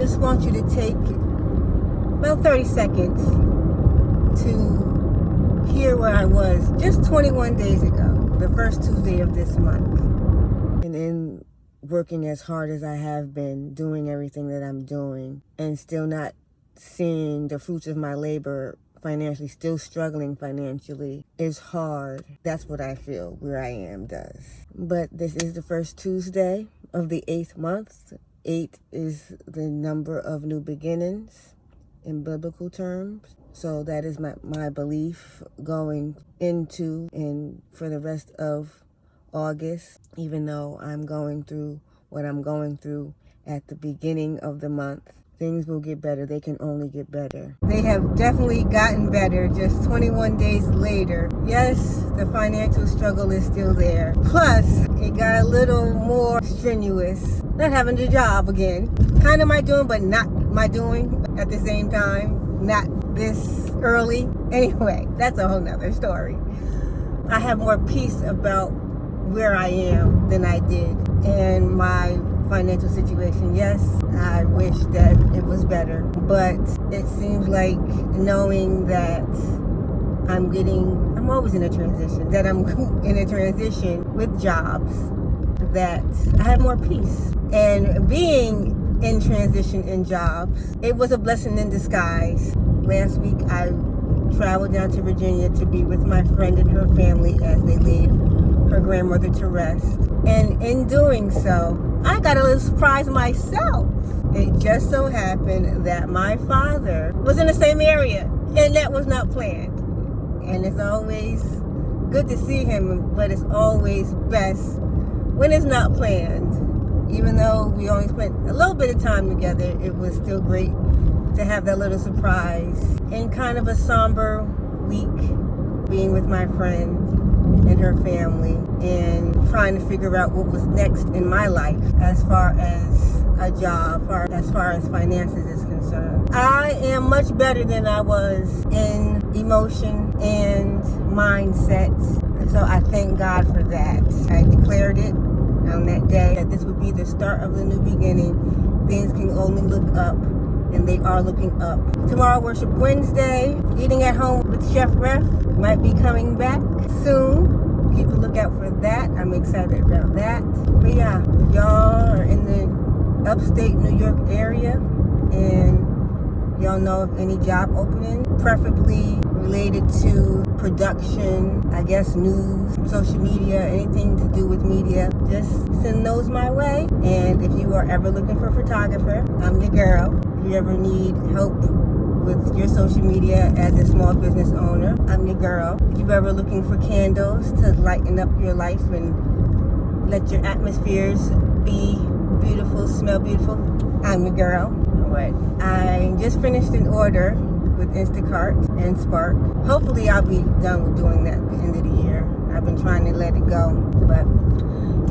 just want you to take about 30 seconds to hear where I was just 21 days ago, the first Tuesday of this month. And in working as hard as I have been, doing everything that I'm doing, and still not seeing the fruits of my labor financially, still struggling financially, is hard. That's what I feel where I am does. But this is the first Tuesday of the 8th month. 8 is the number of new beginnings in biblical terms. So that is my belief going into and for the rest of August, even though I'm going through what I'm going through at the beginning of the month. Things will get better. They can only get better. They have definitely gotten better just 21 days later. Yes, the financial struggle is still there. Plus, it got a little more strenuous. Not having a job again. Kind of my doing, but not my doing at the same time. Not this early. Anyway, that's a whole nother story. I have more peace about where I am than I did. And my financial situation, yes, I wish that it was better, but it seems like knowing that I'm always in a transition, that I'm in a transition with jobs, that I have more peace. And being in transition in jobs, it was a blessing in disguise. Last week I traveled down to Virginia to be with my friend and her family as they laid her grandmother to rest. And in doing so, I got a little surprise myself. It just so happened that my father was in the same area, and that was not planned. And it's always good to see him, but it's always best when it's not planned. Even though we only spent a little bit of time together, it was still great to have that little surprise. In kind of a somber week, being with my friend and her family and trying to figure out what was next in my life as far as a job, as far as finances is concerned. I am much better than I was in emotion and mindset. So I thank God for that. I declared it on that day that this would be the start of the new beginning. Things can only look up, and they are looking up. Tomorrow, Worship Wednesday, eating at home with Chef Ref might be coming back soon. Keep a lookout for that. I'm excited about that. But yeah, if y'all are in the upstate New York area and y'all know of any job opening, preferably related to production, I guess news, social media, anything to do with media, just send those my way. And if you are ever looking for a photographer, I'm your girl. If you ever need help with your social media as a small business owner, I'm your girl. If you're ever looking for candles to lighten up your life and let your atmospheres be beautiful, smell beautiful, I'm your girl. Alright, I just finished an order with Instacart and Spark. Hopefully I'll be done with doing that at the end of the year. I've been trying to let it go, but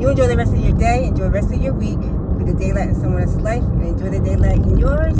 you enjoy the rest of your day, enjoy the rest of your week. Be the daylight in someone else's life, and enjoy the daylight in yours.